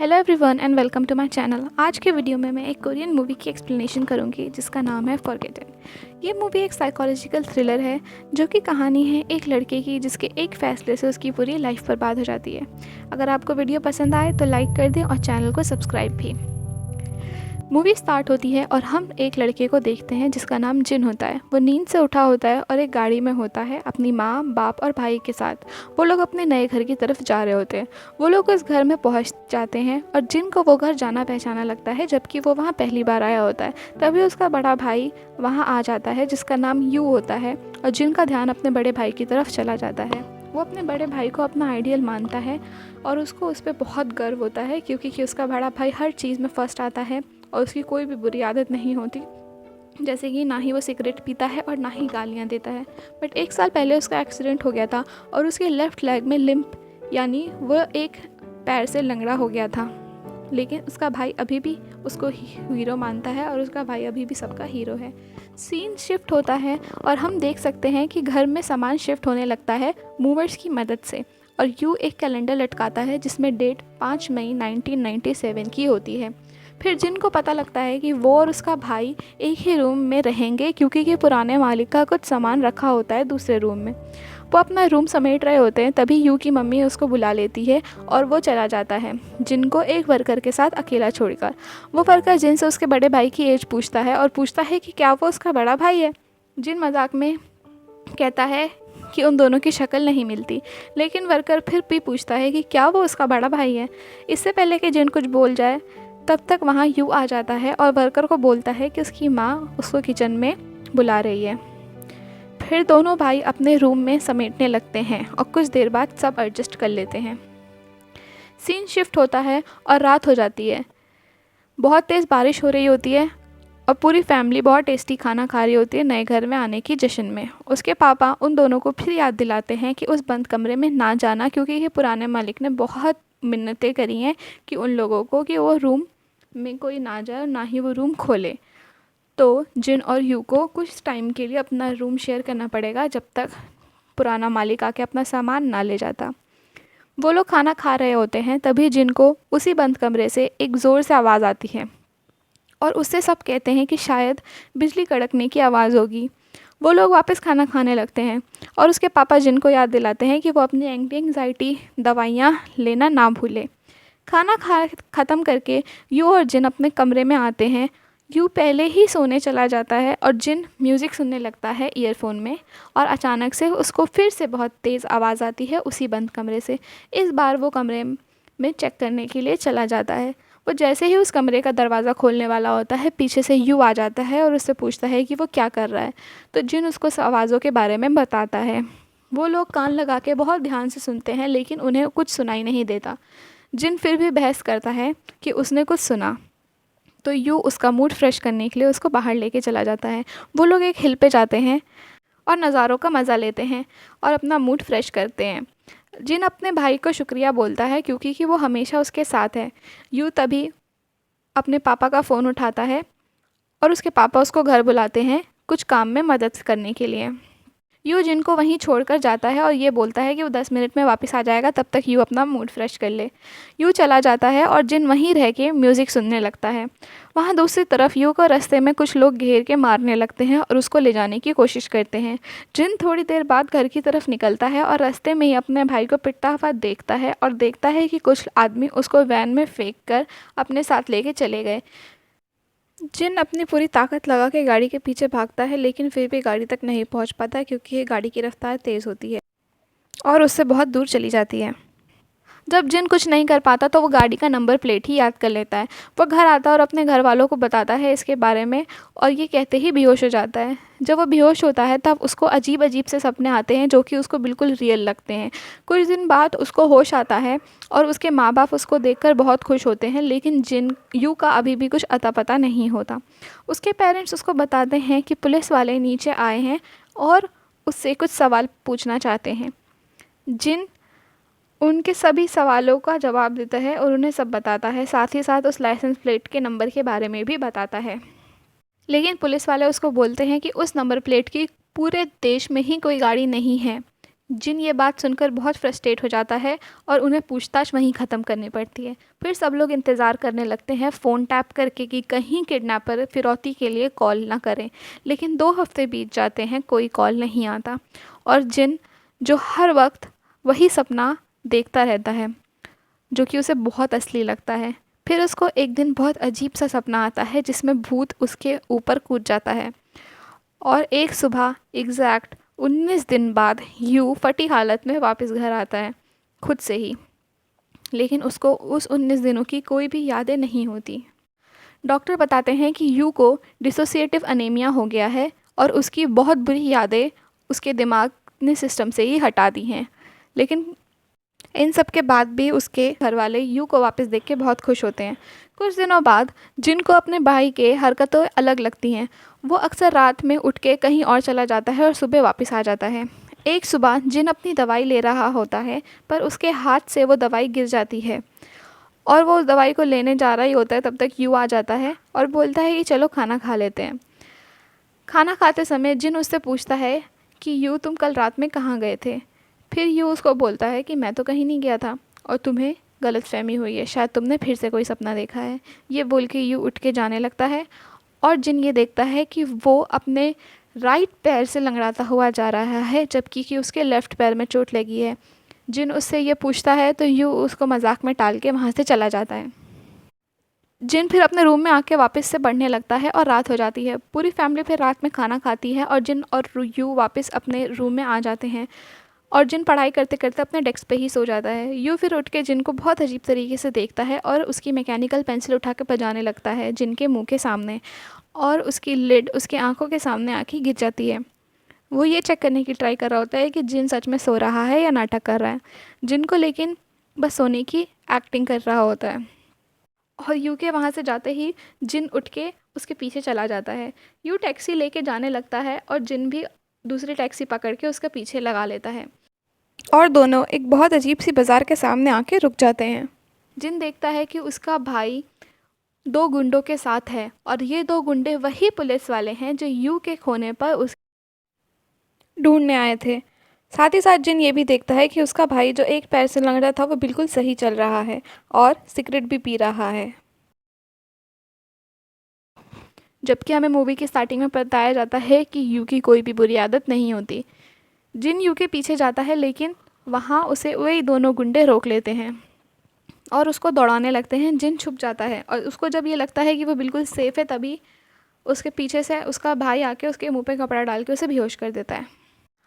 Hello everyone and welcome to my channel. आज के video में मैं एक कोरियन मूवी की एक्सप्लेनेशन करूंगी जिसका नाम है फॉरगेटन। ये मूवी एक साइकोलॉजिकल थ्रिलर है जो कि कहानी है एक लड़के की जिसके एक फ़ैसले से उसकी पूरी लाइफ बर्बाद हो जाती है। अगर आपको वीडियो पसंद आए तो लाइक कर दें और चैनल को सब्सक्राइब भी। मूवी स्टार्ट होती है और हम एक लड़के को देखते हैं जिसका नाम जिन होता है। वो नींद से उठा होता है और एक गाड़ी में होता है अपनी माँ, बाप और भाई के साथ। वो लोग अपने नए घर की तरफ जा रहे होते हैं। वो लोग उस घर में पहुँच जाते हैं और जिन को वो घर जाना पहचाना लगता है जबकि वो वहाँ पहली बार आया होता है। तभी उसका बड़ा भाई वहाँ आ जाता है जिसका नाम यू होता है और जिन का ध्यान अपने बड़े भाई की तरफ चला जाता है। वो अपने बड़े भाई को अपना आइडियल मानता है और उसको उस पर बहुत गर्व होता है क्योंकि उसका बड़ा भाई हर चीज़ में फर्स्ट आता है और उसकी कोई भी बुरी आदत नहीं होती, जैसे कि ना ही वो सिगरेट पीता है और ना ही गालियाँ देता है। बट एक साल पहले उसका एक्सीडेंट हो गया था और उसके लेफ़्ट लेग में लिम्प यानी वो एक पैर से लंगड़ा हो गया था। लेकिन उसका भाई अभी भी उसको हीरो मानता है और उसका भाई अभी भी सबका हीरो है। सीन शिफ्ट होता है और हम देख सकते हैं कि घर में सामान शिफ्ट होने लगता है मूवर्स की मदद से। और यू एक कैलेंडर लटकाता है जिसमें डेट 5 मई 1997 की होती है। फिर जिनको पता लगता है कि वो और उसका भाई एक ही रूम में रहेंगे क्योंकि ये पुराने मालिक का कुछ सामान रखा होता है दूसरे रूम में। वो अपना रूम समेट रहे होते हैं तभी यू की मम्मी उसको बुला लेती है और वो चला जाता है जिनको एक वर्कर के साथ अकेला छोड़कर। वो वर्कर जिन से उसके बड़े भाई की एज पूछता है और पूछता है कि क्या वो उसका बड़ा भाई है। जिन मजाक में कहता है कि उन दोनों की शक्ल नहीं मिलती, लेकिन वर्कर फिर भी पूछता है कि क्या वो उसका बड़ा भाई है। इससे पहले कि जिन कुछ बोल जाए तब तक वहाँ यू आ जाता है और वर्कर को बोलता है कि उसकी माँ उसको किचन में बुला रही है। फिर दोनों भाई अपने रूम में समेटने लगते हैं और कुछ देर बाद सब एडजस्ट कर लेते हैं। सीन शिफ्ट होता है और रात हो जाती है। बहुत तेज़ बारिश हो रही होती है और पूरी फैमिली बहुत टेस्टी खाना खा रही होती है नए घर में आने की जश्न में। उसके पापा उन दोनों को फिर याद दिलाते हैं कि उस बंद कमरे में ना जाना क्योंकि ये पुराने मालिक ने बहुत मिन्नतें करी हैं कि उन लोगों को कि वो रूम में कोई ना जाए और ना ही वो रूम खोले। तो जिन और यू को कुछ टाइम के लिए अपना रूम शेयर करना पड़ेगा जब तक पुराना मालिक आके अपना सामान ना ले जाता। वो लोग खाना खा रहे होते हैं तभी जिन को उसी बंद कमरे से एक ज़ोर से आवाज़ आती है और उससे सब कहते हैं कि शायद बिजली कड़कने की आवाज़ होगी। वो लोग वापस खाना खाने लगते हैं और उसके पापा जिन को याद दिलाते हैं कि वो अपनी एंटी एंग्जाइटी दवाइयाँ लेना ना भूले। खाना ख़त्म करके यू और जिन अपने कमरे में आते हैं। यू पहले ही सोने चला जाता है और जिन म्यूज़िक सुनने लगता है ईयरफोन में और अचानक से उसको फिर से बहुत तेज़ आवाज़ आती है उसी बंद कमरे से। इस बार वो कमरे में चेक करने के लिए चला जाता है। वो जैसे ही उस कमरे का दरवाज़ा खोलने वाला होता है पीछे से यू आ जाता है और उससे पूछता है कि वो क्या कर रहा है। तो जिन उसको उस आवाज़ों के बारे में बताता है। वो लोग कान लगा के बहुत ध्यान से सुनते हैं लेकिन उन्हें कुछ सुनाई नहीं देता। जिन फिर भी बहस करता है कि उसने कुछ सुना तो यू उसका मूड फ्रेश करने के लिए उसको बाहर लेके चला जाता है। वो लोग एक हिल पे जाते हैं और नज़ारों का मज़ा लेते हैं और अपना मूड फ्रेश करते हैं। जिन अपने भाई को शुक्रिया बोलता है क्योंकि वो हमेशा उसके साथ है। यू तभी अपने पापा का फ़ोन उठाता है और उसके पापा उसको घर बुलाते हैं कुछ काम में मदद करने के लिए। यू जिन को वहीं छोड़कर जाता है और ये बोलता है कि वो 10 मिनट में वापस आ जाएगा, तब तक यू अपना मूड फ्रेश कर ले। यू चला जाता है और जिन वहीं रह के म्यूज़िक सुनने लगता है। वहाँ दूसरी तरफ यू को रास्ते में कुछ लोग घेर के मारने लगते हैं और उसको ले जाने की कोशिश करते हैं। जिन थोड़ी देर बाद घर की तरफ निकलता है और रास्ते में ही अपने भाई को पिटता हुआ देखता है और देखता है कि कुछ आदमी उसको वैन में फेंक कर अपने साथ लेके चले गए। जिन अपनी पूरी ताकत लगा के गाड़ी के पीछे भागता है लेकिन फिर भी गाड़ी तक नहीं पहुंच पाता क्योंकि ये गाड़ी की रफ्तार तेज़ होती है और उससे बहुत दूर चली जाती है। जब जिन कुछ नहीं कर पाता तो वो गाड़ी का नंबर प्लेट ही याद कर लेता है। वो घर आता है और अपने घर वालों को बताता है इसके बारे में और ये कहते ही बेहोश हो जाता है। जब वो बेहोश होता है तब उसको अजीब अजीब से सपने आते हैं जो कि उसको बिल्कुल रियल लगते हैं। कुछ दिन बाद उसको होश आता है और उसके माँ बाप उसको देखकर बहुत खुश होते हैं लेकिन जिन यू का अभी भी कुछ अता पता नहीं होता। उसके पेरेंट्स उसको बताते हैं कि पुलिस वाले नीचे आए हैं और उससे कुछ सवाल पूछना चाहते हैं। जिन उनके सभी सवालों का जवाब देता है और उन्हें सब बताता है, साथ ही साथ उस लाइसेंस प्लेट के नंबर के बारे में भी बताता है। लेकिन पुलिस वाले उसको बोलते हैं कि उस नंबर प्लेट की पूरे देश में ही कोई गाड़ी नहीं है जिन ये बात सुनकर बहुत फ्रस्ट्रेट हो जाता है और उन्हें पूछताछ वहीं ख़त्म करनी पड़ती है। फिर सब लोग इंतज़ार करने लगते हैं फ़ोन टैप करके कि कहीं किडनैपर फिरौती के लिए कॉल ना करें। लेकिन 2 हफ़्ते बीत जाते हैं, कोई कॉल नहीं आता और जिन जो हर वक्त वही सपना देखता रहता है जो कि उसे बहुत असली लगता है। फिर उसको एक दिन बहुत अजीब सा सपना आता है जिसमें भूत उसके ऊपर कूद जाता है और एक सुबह एग्जैक्ट 19 दिन बाद यू फटी हालत में वापस घर आता है खुद से ही। लेकिन उसको उस 19 दिनों की कोई भी यादें नहीं होती। डॉक्टर बताते हैं कि यू को डिसोसिएटिव अनीमिया हो गया है और उसकी बहुत बुरी यादें उसके दिमाग ने सिस्टम से ही हटा दी हैं। लेकिन इन सब के बाद भी उसके घर वाले यू को वापस देख के बहुत खुश होते हैं। कुछ दिनों बाद जिन को अपने भाई के हरकतें अलग लगती हैं। वो अक्सर रात में उठ के कहीं और चला जाता है और सुबह वापस आ जाता है। एक सुबह जिन अपनी दवाई ले रहा होता है पर उसके हाथ से वो दवाई गिर जाती है और वो उस दवाई को लेने जा रहा ही होता है, तब तक यू आ जाता है और बोलता है कि चलो खाना खा लेते हैं। खाना खाते समय जिन उससे पूछता है कि यू तुम कल रात में कहाँ गए थे। फिर यू उसको बोलता है कि मैं तो कहीं नहीं गया था और तुम्हें गलतफहमी हुई है, शायद तुमने फिर से कोई सपना देखा है। ये बोल के यू उठ के जाने लगता है और जिन ये देखता है कि वो अपने राइट पैर से लंगड़ाता हुआ जा रहा है जबकि कि उसके लेफ़्ट पैर में चोट लगी है। जिन उससे ये पूछता है तो यू उसको मजाक में टाल के वहाँ से चला जाता है। जिन फिर अपने रूम में आके वापस से पढ़ने लगता है और रात हो जाती है। पूरी फैमिली फिर रात में खाना खाती है और जिन और यू वापस अपने रूम में आ जाते हैं और जिन पढ़ाई करते करते अपने डेस्क पे ही सो जाता है। यू फिर उठ के जिन को बहुत अजीब तरीके से देखता है और उसकी मैकेनिकल पेंसिल उठा के बजाने लगता है जिन के मुंह के सामने और उसकी लिड उसके आंखों के सामने आके गिर जाती है। वो ये चेक करने की ट्राई कर रहा होता है कि जिन सच में सो रहा है या नाटक कर रहा है। जिन को लेकिन बस सोने की एक्टिंग कर रहा होता है और यू के वहाँ से जाते ही जिन उठ के उसके पीछे चला जाता है। यू टैक्सी लेके जाने लगता है और जिन भी दूसरी टैक्सी पकड़ के उसके पीछे लगा लेता है और दोनों एक बहुत अजीब सी बाज़ार के सामने आके रुक जाते हैं। जिन देखता है कि उसका भाई 2 गुंडों के साथ है और ये 2 गुंडे वही पुलिस वाले हैं जो यू के खोने पर उस ढूंढने आए थे। साथ ही साथ जिन ये भी देखता है कि उसका भाई जो एक पैर से लंगड़ा था वो बिल्कुल सही चल रहा है और सिगरेट भी पी रहा है। जबकि हमें मूवी की स्टार्टिंग में बताया जाता है कि यू की कोई भी बुरी आदत नहीं होती। जिन यू के पीछे जाता है लेकिन वहाँ उसे वही दोनों गुंडे रोक लेते हैं और उसको दौड़ाने लगते हैं। जिन छुप जाता है और उसको जब ये लगता है कि वो बिल्कुल सेफ़ है तभी उसके पीछे से उसका भाई आके उसके मुंह पे कपड़ा डाल के उसे बेहोश कर देता है।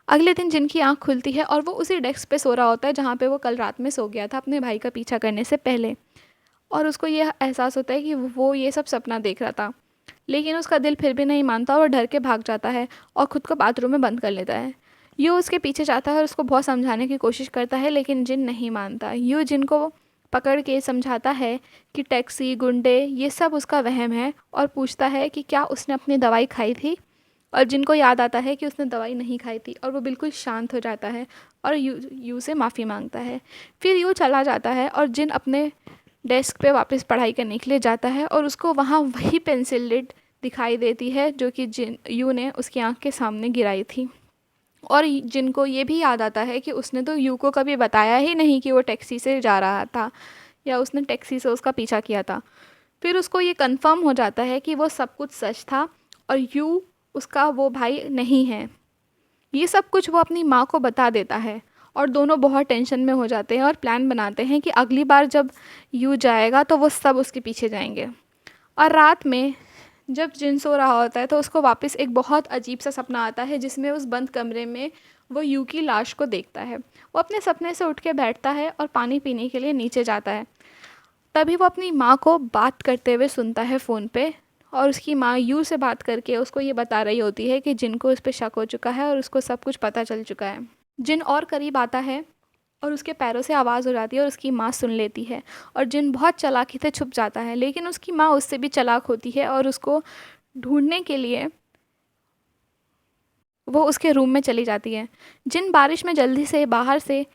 अगले दिन जिन की आँख खुलती है और वो उसी डेस्क पे सो रहा होता है जहाँ पे वो कल रात में सो गया था अपने भाई का पीछा करने से पहले और उसको ये एहसास होता है कि वो ये सब सपना देख रहा था। लेकिन उसका दिल फिर भी नहीं मानता और डर के भाग जाता है और ख़ुद को बाथरूम में बंद कर लेता है। यू उसके पीछे जाता है और उसको बहुत समझाने की कोशिश करता है लेकिन जिन नहीं मानता। यू जिन को पकड़ के समझाता है कि टैक्सी गुंडे ये सब उसका वहम है और पूछता है कि क्या उसने अपनी दवाई खाई थी और जिनको याद आता है कि उसने दवाई नहीं खाई थी और वो बिल्कुल शांत हो जाता है और यू से माफ़ी मांगता है। फिर यू चला जाता है और जिन अपने डेस्क पे वापस पढ़ाई करने के लिए जाता है और उसको वहाँ वही पेंसिल लिड दिखाई देती है जो कि जिन यू ने उसकी आँख के सामने गिराई थी और जिनको ये भी याद आता है कि उसने तो यू को कभी बताया ही नहीं कि वो टैक्सी से जा रहा था या उसने टैक्सी से उसका पीछा किया था। फिर उसको ये कंफर्म हो जाता है कि वो सब कुछ सच था और यू उसका वो भाई नहीं है। ये सब कुछ वो अपनी माँ को बता देता है और दोनों बहुत टेंशन में हो जाते हैं और प्लान बनाते हैं कि अगली बार जब यू जाएगा तो वो सब उसके पीछे जाएंगे। और रात में जब जिन सो रहा होता है तो उसको वापस एक बहुत अजीब सा सपना आता है जिसमें उस बंद कमरे में वो यू की लाश को देखता है। वो अपने सपने से उठ के बैठता है और पानी पीने के लिए नीचे जाता है। तभी वो अपनी माँ को बात करते हुए सुनता है फ़ोन पे और उसकी माँ यू से बात करके उसको ये बता रही होती है कि जिन को उस पर शक हो चुका है और उसको सब कुछ पता चल चुका है। जिन और करीब आता है और उसके पैरों से आवाज़ हो जाती है और उसकी माँ सुन लेती है और जिन बहुत चालाकी से छुप जाता है लेकिन उसकी माँ उससे भी चालाक होती है और उसको ढूंढने के लिए वो उसके रूम में चली जाती है। जिन बारिश में जल्दी से बाहर से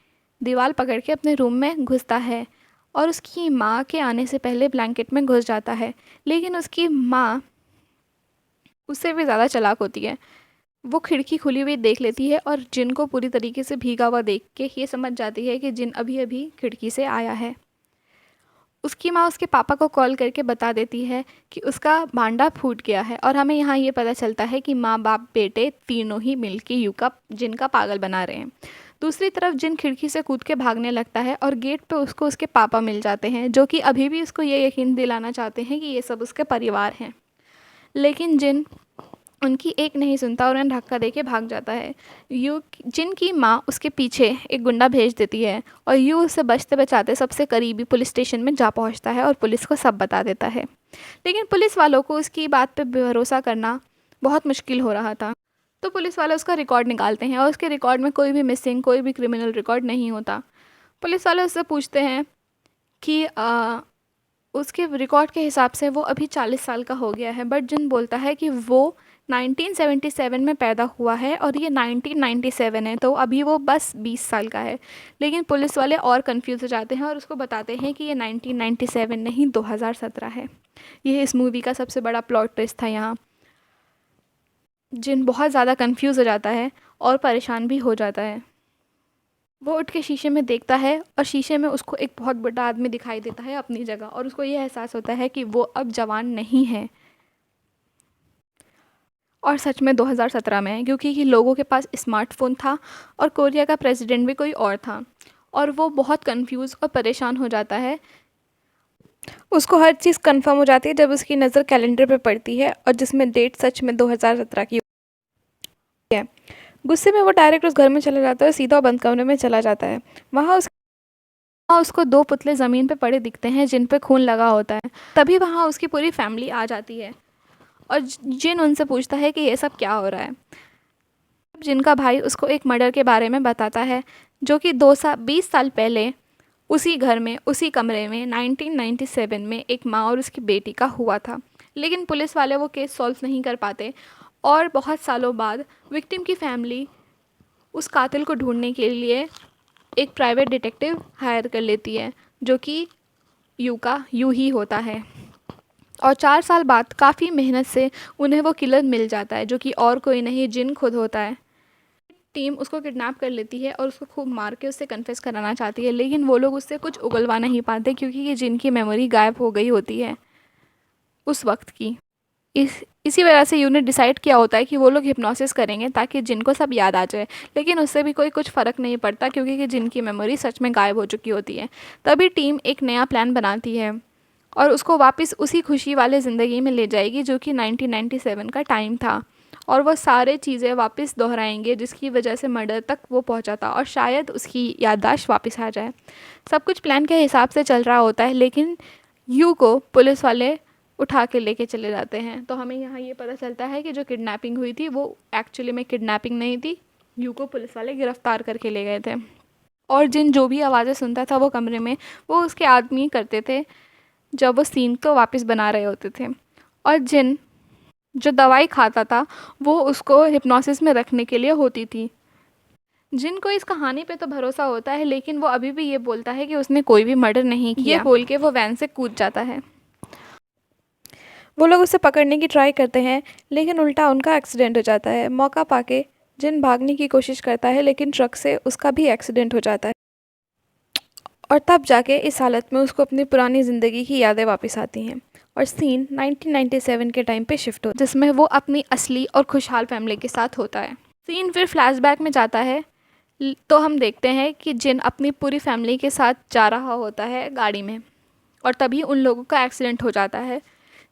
दीवार पकड़ के अपने रूम में घुसता है और उसकी माँ के आने से पहले ब्लैंकेट में घुस जाता है लेकिन उसकी माँ उससे भी ज़्यादा चालाक होती है। वो खिड़की खुली हुई देख लेती है और जिन को पूरी तरीके से भीगा हुआ देख के ये समझ जाती है कि जिन अभी अभी खिड़की से आया है। उसकी माँ उसके पापा को कॉल करके बता देती है कि उसका भांडा फूट गया है और हमें यहाँ ये पता चलता है कि माँ बाप बेटे तीनों ही मिलके यू का जिन का पागल बना रहे हैं। दूसरी तरफ जिन खिड़की से कूद के भागने लगता है और गेट पे उसको उसके पापा मिल जाते हैं, जो कि अभी भी उसको ये यकीन दिलाना चाहते हैं कि ये सब उसके परिवार हैं। लेकिन जिन उनकी एक नहीं सुनता और उन्हें धक्का देके भाग जाता है। यू जिन की माँ उसके पीछे एक गुंडा भेज देती है और यू उसे बचते बचाते सबसे करीबी पुलिस स्टेशन में जा पहुंचता है और पुलिस को सब बता देता है। लेकिन पुलिस वालों को उसकी बात पे भरोसा करना बहुत मुश्किल हो रहा था। तो पुलिस वाले उसका रिकॉर्ड निकालते हैं और उसके रिकॉर्ड में कोई भी मिसिंग, कोई भी क्रिमिनल रिकॉर्ड नहीं होता। पुलिस वाले उससे पूछते हैं कि उसके रिकॉर्ड के हिसाब से वो अभी 40 साल का हो गया है, बट जिन बोलता है कि वो 1977 में पैदा हुआ है और ये 1997 है, तो अभी वो बस 20 साल का है। लेकिन पुलिस वाले और कंफ्यूज हो जाते हैं और उसको बताते हैं कि ये 1997 नहीं 2017 है। ये इस मूवी का सबसे बड़ा प्लॉट ट्विस्ट था यहाँ। जिन बहुत ज़्यादा कंफ्यूज हो जाता है और परेशान भी हो जाता है। वो उठ के शीशे में देखता है और शीशे में उसको एक बहुत बड़ा आदमी दिखाई देता है अपनी जगह, और उसको ये एहसास होता है कि वो अब जवान नहीं है और सच में 2017 में है, क्योंकि कि लोगों के पास स्मार्टफोन था और कोरिया का प्रेसिडेंट भी कोई और था। और वो बहुत कंफ्यूज और परेशान हो जाता है। उसको हर चीज़ कंफर्म हो जाती है जब उसकी नज़र कैलेंडर पे पड़ती है और जिसमें डेट सच में 2017 की है। गुस्से में वो डायरेक्ट उस घर में चला जाता है और सीधा बंद कमरे में चला जाता है। वहाँ उसको दो पुतले ज़मीन पे पड़े दिखते हैं जिन पे खून लगा होता है। तभी वहाँ उसकी पूरी फैमिली आ जाती है और जिन उनसे पूछता है कि ये सब क्या हो रहा है। जिनका भाई उसको एक मर्डर के बारे में बताता है, जो कि 20 साल पहले उसी घर में उसी कमरे में 1997 में एक माँ और उसकी बेटी का हुआ था। लेकिन पुलिस वाले वो केस सॉल्व नहीं कर पाते और बहुत सालों बाद विक्टिम की फैमिली उस कातिल को ढूंढने के लिए एक प्राइवेट डिटेक्टिव हायर कर लेती है, जो कि यू ही होता है। और 4 साल बाद काफ़ी मेहनत से उन्हें वो किलर मिल जाता है, जो कि और कोई नहीं जिन खुद होता है। टीम उसको किडनैप कर लेती है और उसको खूब मार के उससे कन्फेस कराना चाहती है, लेकिन वो लोग उससे कुछ उगलवा नहीं पाते क्योंकि ये जिन की मेमोरी गायब हो गई होती है उस वक्त की। इसी वजह से यूनिट डिसाइड किया होता है कि वो लोग हिप्नोसिस करेंगे ताकि जिनको सब याद आ जाए, लेकिन उससे भी कोई कुछ फ़र्क नहीं पड़ता क्योंकि कि जिनकी मेमोरी सच में गायब हो चुकी होती है। तभी टीम एक नया प्लान बनाती है और उसको वापस उसी खुशी वाले ज़िंदगी में ले जाएगी जो कि 1997 का टाइम था, और वो सारे चीज़ें वापस दोहराएंगे जिसकी वजह से मर्डर तक वो पहुंचा था और शायद उसकी याददाश्त वापस आ जाए। सब कुछ प्लान के हिसाब से चल रहा होता है, लेकिन यू को पुलिस वाले उठा के लेके चले जाते हैं। तो हमें यहाँ ये पता चलता है कि जो किडनैपिंग हुई थी वो एक्चुअली में किडनैपिंग नहीं थी, यू को पुलिस वाले गिरफ्तार करके ले गए थे। और जिन जो भी आवाज़ें सुनता था वो कमरे में वो उसके आदमी करते थे जब वो सीन को वापस बना रहे होते थे। और जिन जो दवाई खाता था वो उसको हिप्नोसिस में रखने के लिए होती थी। जिनको इस कहानी पे तो भरोसा होता है, लेकिन वो अभी भी ये बोलता है कि उसने कोई भी मर्डर नहीं किया। ये बोल के वो वैन से कूद जाता है। वो लोग उसे पकड़ने की ट्राई करते हैं, लेकिन उल्टा उनका एक्सीडेंट हो जाता है। मौका पाके जिन भागने की कोशिश करता है, लेकिन ट्रक से उसका भी एक्सीडेंट हो जाता है और तब जाके इस हालत में उसको अपनी पुरानी ज़िंदगी की यादें वापस आती हैं। और सीन 1997 के टाइम पे शिफ्ट हो जिसमें वो अपनी असली और खुशहाल फैमिली के साथ होता है। सीन फिर फ्लैशबैक में जाता है तो हम देखते हैं कि जिन अपनी पूरी फैमिली के साथ जा रहा होता है गाड़ी में, और तभी उन लोगों का एक्सीडेंट हो जाता है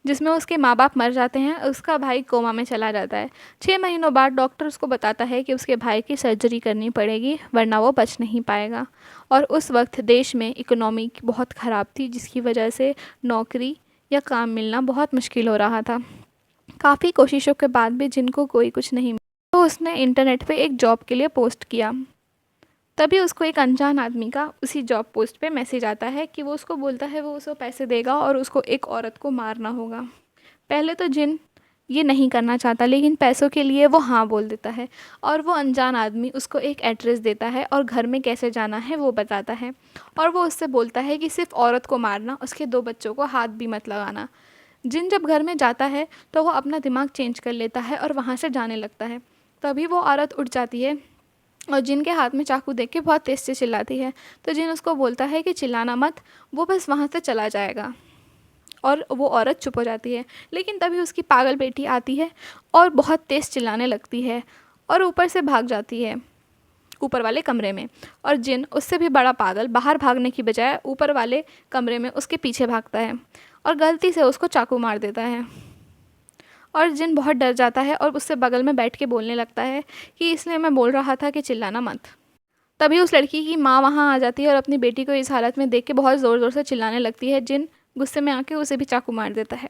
जिसमें उसके माँ बाप मर जाते हैं, उसका भाई कोमा में चला जाता है। 6 महीनों बाद डॉक्टर उसको बताता है कि उसके भाई की सर्जरी करनी पड़ेगी वरना वो बच नहीं पाएगा। और उस वक्त देश में इकोनॉमी बहुत ख़राब थी जिसकी वजह से नौकरी या काम मिलना बहुत मुश्किल हो रहा था। काफ़ी कोशिशों के बाद भी जिनको कोई कुछ नहीं मिला, तो उसने इंटरनेट पे एक जॉब के लिए पोस्ट किया। तभी उसको एक अनजान आदमी का उसी जॉब पोस्ट पे मैसेज आता है कि वो उसको बोलता है वो उसको पैसे देगा और उसको एक औरत को मारना होगा। पहले तो जिन ये नहीं करना चाहता, लेकिन पैसों के लिए वो हाँ बोल देता है और वो अनजान आदमी उसको एक एड्रेस देता है और घर में कैसे जाना है वो बताता है। और वो उससे बोलता है कि सिर्फ औरत को मारना, उसके 2 बच्चों को हाथ भी मत लगाना। जिन जब घर में जाता है तो वो अपना दिमाग चेंज कर लेता है और वहाँ से जाने लगता है। तभी वो औरत उठ जाती है और जिन के हाथ में चाकू देख के बहुत तेज से चिल्लाती है। तो जिन उसको बोलता है कि चिल्लाना मत, वो बस वहाँ से चला जाएगा और वो औरत चुप हो जाती है। लेकिन तभी उसकी पागल बेटी आती है और बहुत तेज़ चिल्लाने लगती है और ऊपर से भाग जाती है ऊपर वाले कमरे में। और जिन उससे भी बड़ा पागल बाहर भागने की बजाय ऊपर वाले कमरे में उसके पीछे भागता है और गलती से उसको चाकू मार देता है। और जिन बहुत डर जाता है और उससे बगल में बैठ के बोलने लगता है कि इसलिए मैं बोल रहा था कि चिल्लाना मत। तभी उस लड़की की माँ वहाँ आ जाती है और अपनी बेटी को इस हालत में देख के बहुत ज़ोर ज़ोर से चिल्लाने लगती है। जिन गुस्से में आके उसे भी चाकू मार देता है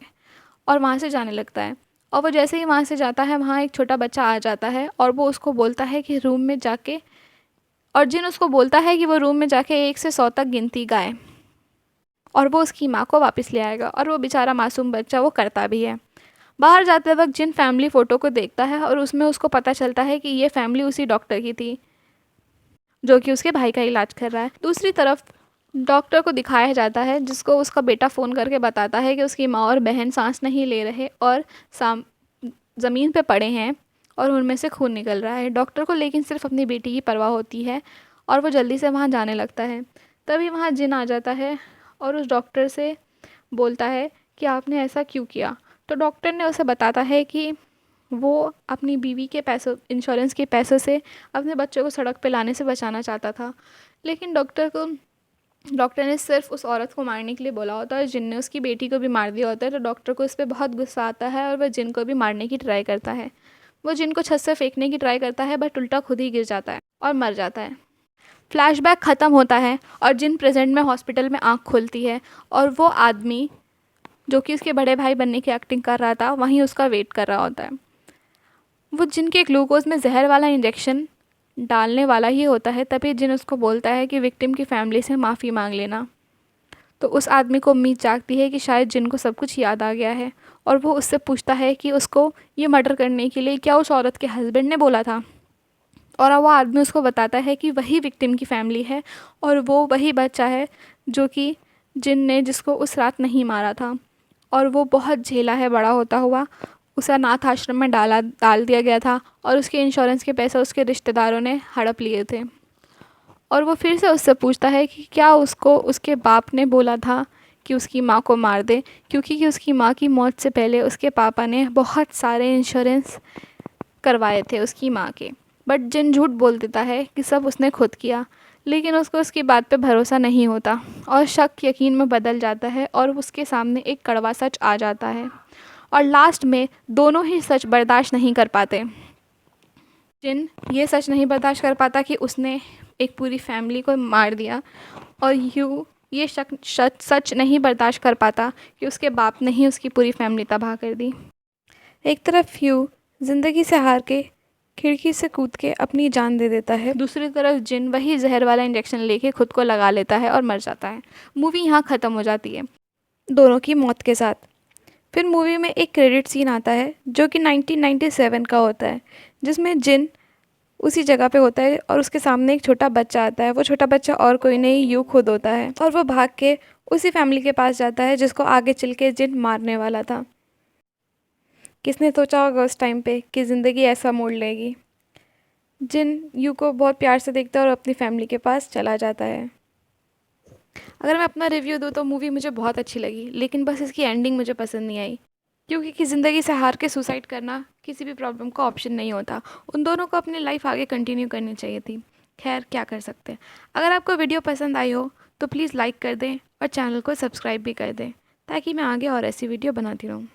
और वहाँ से जाने लगता है। और वो जैसे ही वहाँ से जाता है, वहाँ एक छोटा बच्चा आ जाता है और वो उसको बोलता है कि रूम में जाके, और जिन उसको बोलता है कि वो रूम में जाके 1 से 100 तक गिनती गाए और वो उसकी माँ को वापस ले आएगा। और वो बेचारा मासूम बच्चा वो करता भी है। बाहर जाते वक्त जिन फैमिली फ़ोटो को देखता है और उसमें उसको पता चलता है कि ये फैमिली उसी डॉक्टर की थी जो कि उसके भाई का इलाज कर रहा है। दूसरी तरफ डॉक्टर को दिखाया जाता है जिसको उसका बेटा फ़ोन करके बताता है कि उसकी माँ और बहन सांस नहीं ले रहे और ज़मीन पे पड़े हैं और उनमें से खून निकल रहा है। डॉक्टर को लेकिन सिर्फ अपनी बेटी की परवाह होती है और वो जल्दी से वहाँ जाने लगता है। तभी वहाँ जिन आ जाता है और उस डॉक्टर से बोलता है कि आपने ऐसा क्यों किया। तो डॉक्टर ने उसे बताता है कि वो अपनी बीवी के पैसों, इंश्योरेंस के पैसों से अपने बच्चों को सड़क पे लाने से बचाना चाहता था। लेकिन डॉक्टर ने सिर्फ उस औरत को मारने के लिए बोला होता है और जिन ने उसकी बेटी को भी मार दिया होता है। तो डॉक्टर को इस पर बहुत गुस्सा आता है और वह जिन को भी मारने की ट्राई करता है। वो जिन को छत से फेंकने की ट्राई करता है बट उल्टा खुद ही गिर जाता है और मर जाता है। फ्लैशबैक ख़त्म होता है और जिन प्रेजेंट में हॉस्पिटल में आँख खुलती है और वो आदमी जो कि उसके बड़े भाई बनने की एक्टिंग कर रहा था वहीं उसका वेट कर रहा होता है। वो जिनके ग्लूकोज़ में जहर वाला इंजेक्शन डालने वाला ही होता है। तभी जिन उसको बोलता है कि विक्टिम की फैमिली से माफ़ी मांग लेना। तो उस आदमी को उम्मीद जागती है कि शायद जिन को सब कुछ याद आ गया है और वो उससे पूछता है कि उसको ये मर्डर करने के लिए क्या उस औरत के हस्बैंड ने बोला था। और वो आदमी उसको बताता है कि वही विक्टिम की फैमिली है और वो वही बच्चा है जो कि जिन ने जिसको उस रात नहीं मारा था। और वो बहुत झेला है बड़ा होता हुआ। उसे अनाथ आश्रम में डाल दिया गया था और उसके इंश्योरेंस के पैसे उसके रिश्तेदारों ने हड़प लिए थे। और वो फिर से उससे पूछता है कि क्या उसको उसके बाप ने बोला था कि उसकी माँ को मार दे, क्योंकि उसकी माँ की मौत से पहले उसके पापा ने बहुत सारे इंश्योरेंस करवाए थे उसकी माँ के। बट जिन झूठ बोल देता है कि सब उसने खुद किया। लेकिन उसको उसकी बात पे भरोसा नहीं होता और शक यकीन में बदल जाता है और उसके सामने एक कड़वा सच आ जाता है। और लास्ट में दोनों ही सच बर्दाश्त नहीं कर पाते। जिन ये सच नहीं बर्दाश्त कर पाता कि उसने एक पूरी फैमिली को मार दिया और यू ये सच नहीं बर्दाश्त कर पाता कि उसके बाप ने ही उसकी पूरी फैमिली तबाह कर दी। एक तरफ यू ज़िंदगी से हार के खिड़की से कूद के अपनी जान दे देता है, दूसरी तरफ जिन वही जहर वाला इंजेक्शन लेके खुद को लगा लेता है और मर जाता है। मूवी यहाँ ख़त्म हो जाती है दोनों की मौत के साथ। फिर मूवी में एक क्रेडिट सीन आता है जो कि 1997 का होता है, जिसमें जिन उसी जगह पे होता है और उसके सामने एक छोटा बच्चा आता है। वो छोटा बच्चा और कोई नहीं यू खुद होता है और वो भाग के उसी फैमिली के पास जाता है जिसको आगे चल के जिन मारने वाला था। किसने सोचा होगा उस टाइम पे कि ज़िंदगी ऐसा मोड़ लेगी। जिन यू को बहुत प्यार से देखता है और अपनी फैमिली के पास चला जाता है। अगर मैं अपना रिव्यू दूँ तो मूवी मुझे बहुत अच्छी लगी, लेकिन बस इसकी एंडिंग मुझे पसंद नहीं आई, क्योंकि ज़िंदगी से हार के सुसाइड करना किसी भी प्रॉब्लम का ऑप्शन नहीं होता। उन दोनों को अपनी लाइफ आगे कंटिन्यू करनी चाहिए थी। खैर क्या कर सकते हैं। अगर आपको वीडियो पसंद आई हो तो प्लीज़ लाइक कर दें और चैनल को सब्सक्राइब भी कर दें ताकि मैं आगे और ऐसी वीडियो बनाती रहूँ।